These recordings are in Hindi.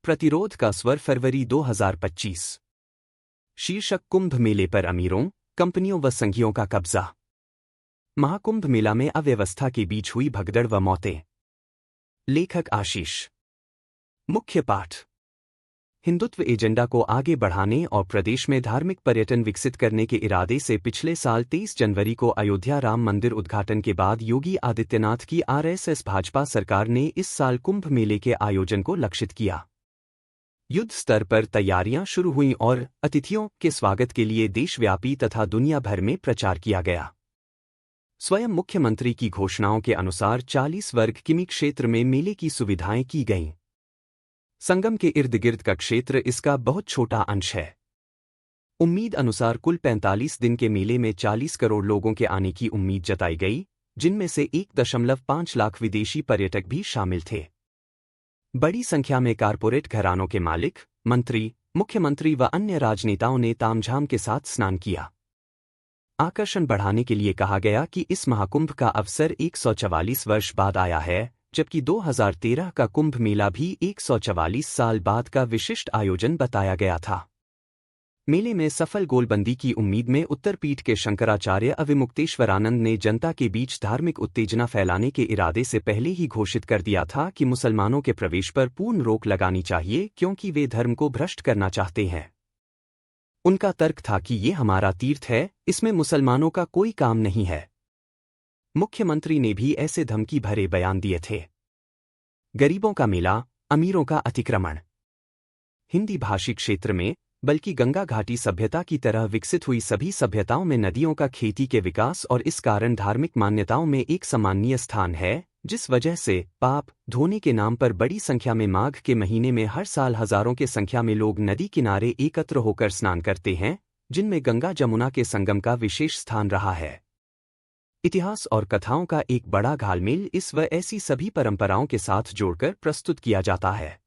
प्रतिरोध का स्वर फरवरी 2025। शीर्षक कुंभ मेले पर अमीरों, कंपनियों व संघियों का कब्जा। महाकुंभ मेला में अव्यवस्था के बीच हुई भगदड़ व मौतें। लेखक आशीष। मुख्य पाठ। हिंदुत्व एजेंडा को आगे बढ़ाने और प्रदेश में धार्मिक पर्यटन विकसित करने के इरादे से पिछले साल 23 जनवरी को अयोध्या राम मंदिर उद्घाटन के बाद योगी आदित्यनाथ की आरएसएस भाजपा सरकार ने इस साल कुंभ मेले के आयोजन को लक्षित किया। युद्ध स्तर पर तैयारियां शुरू हुईं और अतिथियों के स्वागत के लिए देशव्यापी तथा दुनिया भर में प्रचार किया गया। स्वयं मुख्यमंत्री की घोषणाओं के अनुसार 40 वर्ग किमी क्षेत्र में मेले की सुविधाएं की गईं। संगम के इर्द गिर्द का क्षेत्र इसका बहुत छोटा अंश है। उम्मीद अनुसार कुल 45 दिन के मेले में 40 करोड़ लोगों के आने की उम्मीद जताई गई, जिनमें से 1.5 लाख विदेशी पर्यटक भी शामिल थे। बड़ी संख्या में कारपोरेट घरानों के मालिक, मंत्री, मुख्यमंत्री व अन्य राजनेताओं ने तामझाम के साथ स्नान किया। आकर्षण बढ़ाने के लिए कहा गया कि इस महाकुंभ का अवसर 144 वर्ष बाद आया है, जबकि 2013 का कुंभ मेला भी 144 साल बाद का विशिष्ट आयोजन बताया गया था। मेले में सफल गोलबंदी की उम्मीद में उत्तरपीठ के शंकराचार्य अविमुक्तेश्वरानंद ने जनता के बीच धार्मिक उत्तेजना फैलाने के इरादे से पहले ही घोषित कर दिया था कि मुसलमानों के प्रवेश पर पूर्ण रोक लगानी चाहिए, क्योंकि वे धर्म को भ्रष्ट करना चाहते हैं। उनका तर्क था कि ये हमारा तीर्थ है, इसमें मुसलमानों का कोई काम नहीं है। मुख्यमंत्री ने भी ऐसे धमकी भरे बयान दिए थे। गरीबों का मेला, अमीरों का अतिक्रमण। हिंदी भाषी क्षेत्र में, बल्कि गंगा घाटी सभ्यता की तरह विकसित हुई सभी सभ्यताओं में नदियों का खेती के विकास और इस कारण धार्मिक मान्यताओं में एक सम्माननीय स्थान है, जिस वजह से पाप धोने के नाम पर बड़ी संख्या में माघ के महीने में हर साल हजारों के संख्या में लोग नदी किनारे एकत्र होकर स्नान करते हैं, जिनमें गंगा जमुना के संगम का विशेष स्थान रहा है। इतिहास और कथाओं का एक बड़ा घालमेल इस व ऐसी सभी परंपराओं के साथ जोड़कर प्रस्तुत किया जाता है।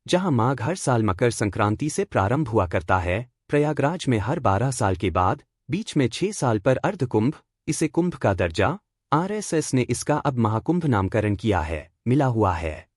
जहां माघ हर साल मकर संक्रांति से प्रारंभ हुआ करता है, प्रयागराज में हर 12 साल के बाद, बीच में 6 साल पर अर्धकुंभ, इसे कुंभ का दर्जा, आरएसएस ने इसका अब महाकुंभ नामकरण किया है, मिला हुआ है।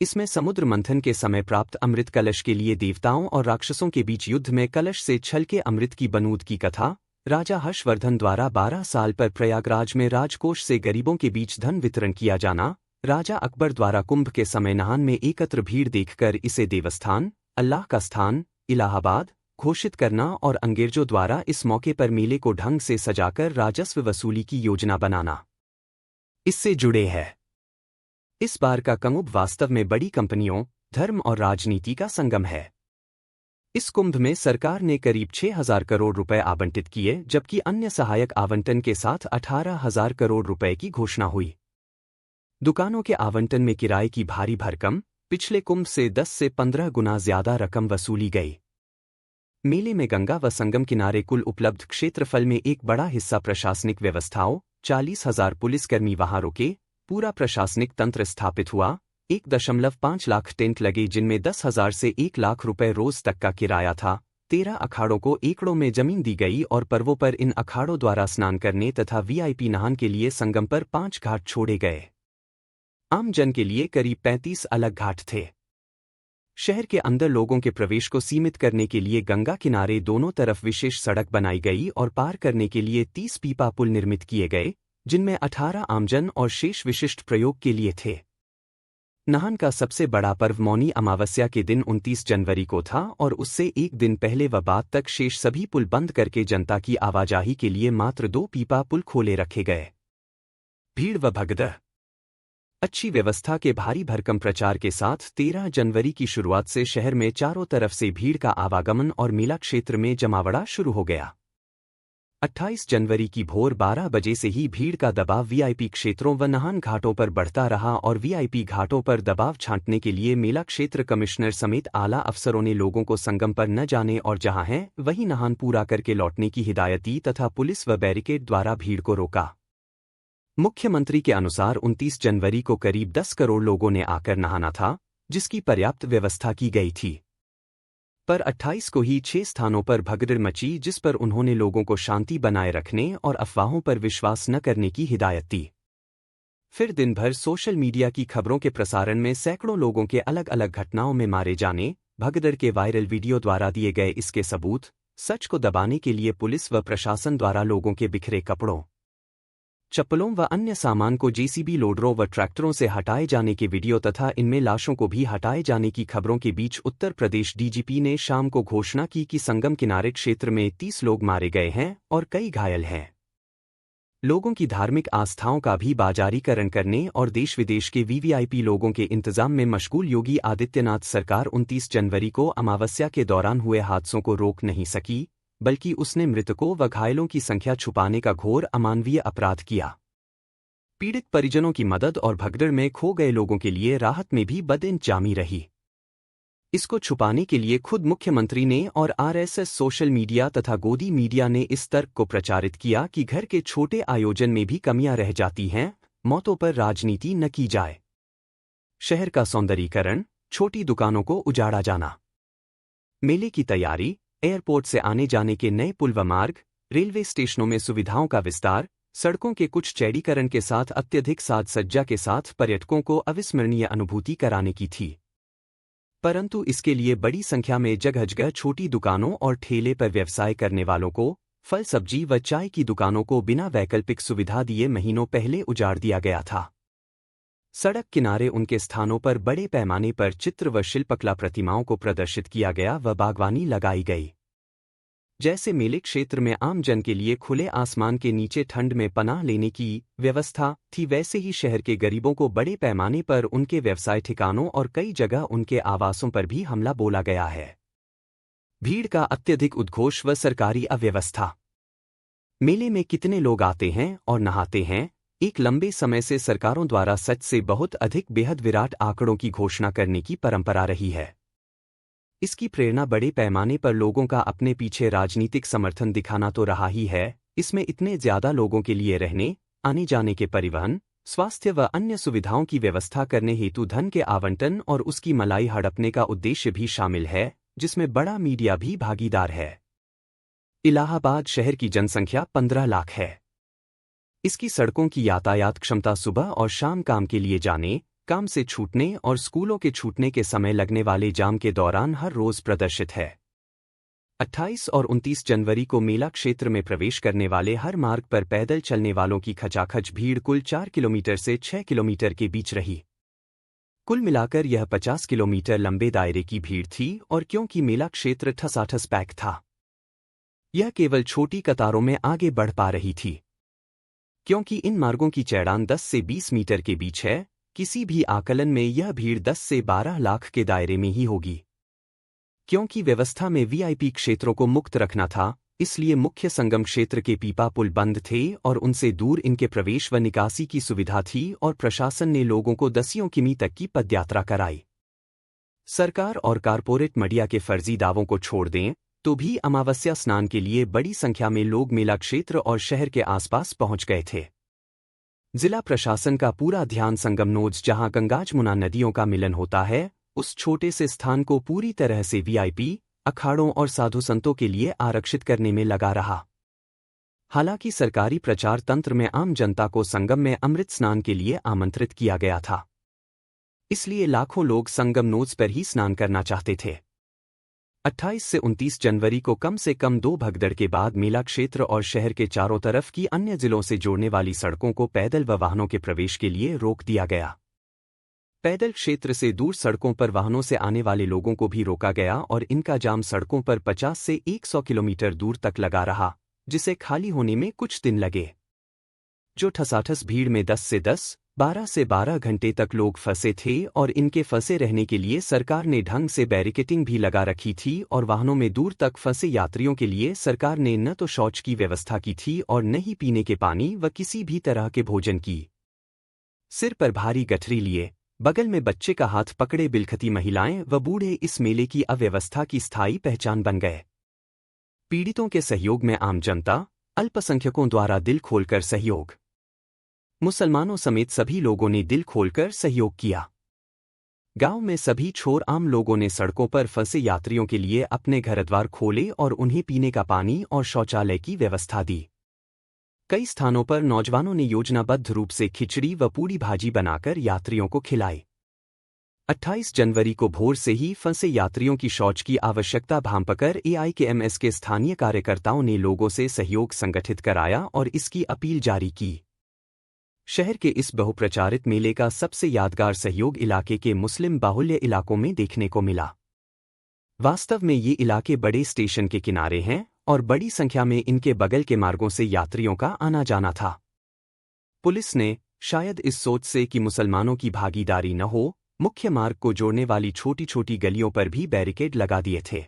इसमें समुद्र मंथन के समय प्राप्त अमृत कलश के लिए देवताओं और राक्षसों के बीच युद्ध में कलश से छल के अमृत की बूंद की कथा, राजा हर्षवर्धन द्वारा 12 साल पर प्रयागराज में राजकोष से गरीबों के बीच धन वितरण किया जाना, राजा अकबर द्वारा कुंभ के समय नहान में एकत्र भीड़ देखकर इसे देवस्थान, अल्लाह का स्थान, इलाहाबाद घोषित करना और अंग्रेजों द्वारा इस मौके पर मेले को ढंग से सजाकर राजस्व वसूली की योजना बनाना इससे जुड़े है। इस बार का कुंभ वास्तव में बड़ी कंपनियों, धर्म और राजनीति का संगम है। इस कुंभ में सरकार ने करीब 6,000 करोड़ रुपए आवंटित किए, जबकि अन्य सहायक आवंटन के साथ 18,000 करोड़ रुपए की घोषणा हुई। दुकानों के आवंटन में किराए की भारी भरकम, पिछले कुंभ से 10 से 15 गुना ज्यादा रकम वसूली गई। मेले में गंगा व संगम किनारे कुल उपलब्ध क्षेत्रफल में एक बड़ा हिस्सा प्रशासनिक व्यवस्थाओं, 40,000 पुलिसकर्मी वहां रुके, पूरा प्रशासनिक तंत्र स्थापित हुआ, 1.5 लाख टेंट लगे जिनमें 10,000 से 1 लाख रुपए रोज तक का किराया था। 13 अखाड़ों को एकड़ों में जमीन दी गई और पर्वों पर इन अखाड़ों द्वारा स्नान करने तथा वीआईपी नहान के लिए संगम पर 5 घाट छोड़े गए। आम जन के लिए करीब 35 अलग घाट थे। शहर के अंदर लोगों के प्रवेश को सीमित करने के लिए गंगा किनारे दोनों तरफ विशेष सड़क बनाई गई और पार करने के लिए 30 पीपा पुल निर्मित किए गए, जिनमें 18 आमजन और शेष विशिष्ट प्रयोग के लिए थे। नहान का सबसे बड़ा पर्व मौनी अमावस्या के दिन 29 जनवरी को था और उससे एक दिन पहले व बाद तक शेष सभी पुल बंद करके जनता की आवाजाही के लिए मात्र 2 पीपा पुल खोले रखे गए। भीड़ व भगदड़। अच्छी व्यवस्था के भारी भरकम प्रचार के साथ 13 जनवरी की शुरुआत से शहर में चारों तरफ से भीड़ का आवागमन और मेला क्षेत्र में जमावड़ा शुरू हो गया। 28 जनवरी की भोर 12 बजे से ही भीड़ का दबाव वीआईपी क्षेत्रों व नहान घाटों पर बढ़ता रहा और वीआईपी घाटों पर दबाव छांटने के लिए मेला क्षेत्र कमिश्नर समेत आला अफसरों ने लोगों को संगम पर न जाने और जहां हैं वहीं नहान पूरा करके लौटने की हिदायत दी तथा पुलिस व बैरिकेड द्वारा भीड़ को रोका। मुख्यमंत्री के अनुसार 29 जनवरी को करीब 10 करोड़ लोगों ने आकर नहाना था, जिसकी पर्याप्त व्यवस्था की गई थी। पर 28 को ही 6 स्थानों पर भगदड़ मची, जिस पर उन्होंने लोगों को शांति बनाए रखने और अफवाहों पर विश्वास न करने की हिदायत दी। फिर दिन भर सोशल मीडिया की खबरों के प्रसारण में सैकड़ों लोगों के अलग अलग घटनाओं में मारे जाने, भगदड़ के वायरल वीडियो द्वारा दिए गए इसके सबूत, सच को दबाने के लिए पुलिस व प्रशासन द्वारा लोगों के बिखरे कपड़ों, चप्पलों व अन्य सामान को जेसीबी लोडरों व ट्रैक्टरों से हटाए जाने के वीडियो तथा इनमें लाशों को भी हटाए जाने की खबरों के बीच उत्तर प्रदेश डीजीपी ने शाम को घोषणा की कि संगम किनारे क्षेत्र में 30 लोग मारे गए हैं और कई घायल हैं। लोगों की धार्मिक आस्थाओं का भी बाजारीकरण करने और देश विदेश के वीवीआईपी लोगों के इंतजाम में मशगूल योगी आदित्यनाथ सरकार 29 जनवरी को अमावस्या के दौरान हुए हादसों को रोक नहीं सकी, बल्कि उसने मृतकों व घायलों की संख्या छुपाने का घोर अमानवीय अपराध किया। पीड़ित परिजनों की मदद और भगदड़ में खो गए लोगों के लिए राहत में भी बदइंतजामी रही। इसको छुपाने के लिए खुद मुख्यमंत्री ने और आरएसएस सोशल मीडिया तथा गोदी मीडिया ने इस तर्क को प्रचारित किया कि घर के छोटे आयोजन में भी कमियां रह जाती हैं, मौतों पर राजनीति न की जाए। शहर का सौंदर्यीकरण, छोटी दुकानों को उजाड़ा जाना, मेले की तैयारी, एयरपोर्ट से आने जाने के नए पुल व मार्ग, रेलवे स्टेशनों में सुविधाओं का विस्तार, सड़कों के कुछ चौड़ीकरण के साथ अत्यधिक साज सज्जा के साथ पर्यटकों को अविस्मरणीय अनुभूति कराने की थी। परंतु इसके लिए बड़ी संख्या में जगह जगह छोटी दुकानों और ठेले पर व्यवसाय करने वालों को, फल सब्जी व चाय की दुकानों को बिना वैकल्पिक सुविधा दिए महीनों पहले उजाड़ दिया गया था। सड़क किनारे उनके स्थानों पर बड़े पैमाने पर चित्र व शिल्पकला प्रतिमाओं को प्रदर्शित किया गया व बागवानी लगाई गई। जैसे मेले क्षेत्र में आम जन के लिए खुले आसमान के नीचे ठंड में पनाह लेने की व्यवस्था थी, वैसे ही शहर के गरीबों को बड़े पैमाने पर उनके व्यवसाय ठिकानों और कई जगह उनके आवासों पर भी हमला बोला गया है। भीड़ का अत्यधिक उद्घोष व सरकारी अव्यवस्था। मेले में कितने लोग आते हैं और नहाते हैं, एक लंबे समय से सरकारों द्वारा सच से बहुत अधिक बेहद विराट आंकड़ों की घोषणा करने की परंपरा रही है। इसकी प्रेरणा बड़े पैमाने पर लोगों का अपने पीछे राजनीतिक समर्थन दिखाना तो रहा ही है, इसमें इतने ज्यादा लोगों के लिए रहने, आने जाने के परिवहन, स्वास्थ्य व अन्य सुविधाओं की व्यवस्था करने हेतु धन के आवंटन और उसकी मलाई हड़पने का उद्देश्य भी शामिल है, जिसमें बड़ा मीडिया भी भागीदार है। इलाहाबाद शहर की जनसंख्या 15 लाख है। इसकी सड़कों की यातायात क्षमता सुबह और शाम काम के लिए जाने, काम से छूटने और स्कूलों के छूटने के समय लगने वाले जाम के दौरान हर रोज प्रदर्शित है। 28 और 29 जनवरी को मेला क्षेत्र में प्रवेश करने वाले हर मार्ग पर पैदल चलने वालों की खचाखच भीड़ कुल 4 किलोमीटर से 6 किलोमीटर के बीच रही। कुल मिलाकर यह 50 किलोमीटर लंबे दायरे की भीड़ थी और क्योंकि मेला क्षेत्र ठसाठस पैक था, यह केवल छोटी कतारों में आगे बढ़ पा रही थी। क्योंकि इन मार्गों की चौड़ाई 10 से 20 मीटर के बीच है, किसी भी आकलन में यह भीड़ 10 से 12 लाख के दायरे में ही होगी। क्योंकि व्यवस्था में वीआईपी क्षेत्रों को मुक्त रखना था, इसलिए मुख्य संगम क्षेत्र के पीपा पुल बंद थे और उनसे दूर इनके प्रवेश व निकासी की सुविधा थी और प्रशासन ने लोगों को दसियों किमी तक की पदयात्रा कराई। सरकार और कारपोरेट मीडिया के फर्जी दावों को छोड़ दें तो भी अमावस्या स्नान के लिए बड़ी संख्या में लोग मेला क्षेत्र और शहर के आसपास पहुंच गए थे। जिला प्रशासन का पूरा ध्यान संगम नोड्स जहां गंगा जमुना नदियों का मिलन होता है, उस छोटे से स्थान को पूरी तरह से वीआईपी, अखाड़ों और साधु संतों के लिए आरक्षित करने में लगा रहा। हालांकि सरकारी प्रचार तंत्र में आम जनता को संगम में अमृत स्नान के लिए आमंत्रित किया गया था, इसलिए लाखों लोग संगम नोड्स पर ही स्नान करना चाहते थे। 28 से 29 जनवरी को कम से कम 2 भगदड़ के बाद मेला क्षेत्र और शहर के चारों तरफ की अन्य जिलों से जोड़ने वाली सड़कों को पैदल व वाहनों के प्रवेश के लिए रोक दिया गया। पैदल क्षेत्र से दूर सड़कों पर वाहनों से आने वाले लोगों को भी रोका गया और इनका जाम सड़कों पर 50 से 100 किलोमीटर दूर तक लगा रहा, जिसे खाली होने में कुछ दिन लगे। जो ठसाठस भीड़ में 10 से 12 से 12 घंटे तक लोग फंसे थे और इनके फंसे रहने के लिए सरकार ने ढंग से बैरिकेटिंग भी लगा रखी थी और वाहनों में दूर तक फंसे यात्रियों के लिए सरकार ने न तो शौच की व्यवस्था की थी और न ही पीने के पानी व किसी भी तरह के भोजन की। सिर पर भारी गठरी लिए, बगल में बच्चे का हाथ पकड़े बिलखती महिलाएं व बूढ़े इस मेले की अव्यवस्था की स्थायी पहचान बन गए। पीड़ितों के सहयोग में आम जनता, अल्पसंख्यकों द्वारा दिल खोलकर सहयोग। मुसलमानों समेत सभी लोगों ने दिल खोलकर सहयोग किया। गांव में सभी छोर आम लोगों ने सड़कों पर फंसे यात्रियों के लिए अपने घर द्वार खोले और उन्हें पीने का पानी और शौचालय की व्यवस्था दी। कई स्थानों पर नौजवानों ने योजनाबद्ध रूप से खिचड़ी व पूड़ी भाजी बनाकर यात्रियों को खिलाई। 28 जनवरी को भोर से ही फंसे यात्रियों की शौच की आवश्यकता भांपकर AIKMS के स्थानीय कार्यकर्ताओं ने लोगों से सहयोग संगठित कराया और इसकी अपील जारी की। शहर के इस बहुप्रचारित मेले का सबसे यादगार सहयोग इलाके के मुस्लिम बाहुल्य इलाकों में देखने को मिला। वास्तव में ये इलाके बड़े स्टेशन के किनारे हैं और बड़ी संख्या में इनके बगल के मार्गों से यात्रियों का आना जाना था। पुलिस ने, शायद इस सोच से कि मुसलमानों की भागीदारी न हो, मुख्य मार्ग को जोड़ने वाली छोटी छोटी गलियों पर भी बैरिकेड लगा दिए थे।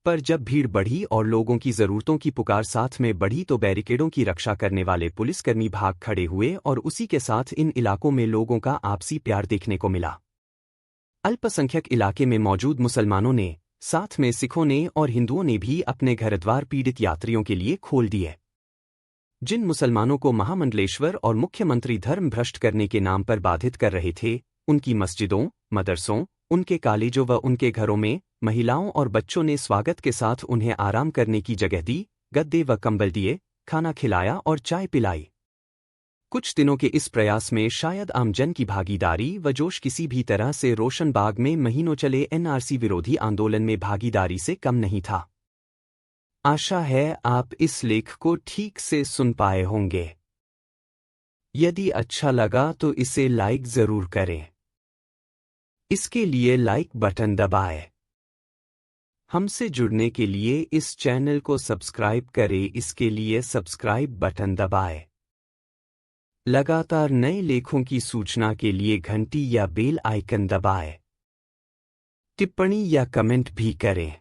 पर जब भीड़ बढ़ी और लोगों की जरूरतों की पुकार साथ में बढ़ी तो बैरिकेडों की रक्षा करने वाले पुलिसकर्मी भाग खड़े हुए और उसी के साथ इन इलाकों में लोगों का आपसी प्यार देखने को मिला। अल्पसंख्यक इलाके में मौजूद मुसलमानों ने, साथ में सिखों ने और हिंदुओं ने भी अपने घरद्वार पीड़ित यात्रियों के लिए खोल दिए। जिन मुसलमानों को महामंडलेश्वर और मुख्यमंत्री धर्म भ्रष्ट करने के नाम पर बाधित कर रहे थे, उनकी मस्जिदों, मदरसों, उनके कॉलेजों व उनके घरों में महिलाओं और बच्चों ने स्वागत के साथ उन्हें आराम करने की जगह दी, गद्दे व कंबल दिए, खाना खिलाया और चाय पिलाई। कुछ दिनों के इस प्रयास में शायद आमजन की भागीदारी व जोश किसी भी तरह से रोशनबाग में महीनों चले NRC विरोधी आंदोलन में भागीदारी से कम नहीं था। आशा है आप इस लेख को ठीक से सुन पाए होंगे। यदि अच्छा लगा तो इसे लाइक जरूर करें। इसके लिए लाइक बटन दबाएं। हमसे जुड़ने के लिए इस चैनल को सब्सक्राइब करें, इसके लिए सब्सक्राइब बटन दबाएं। लगातार नए लेखों की सूचना के लिए घंटी या बेल आइकन दबाएं। टिप्पणी या कमेंट भी करें।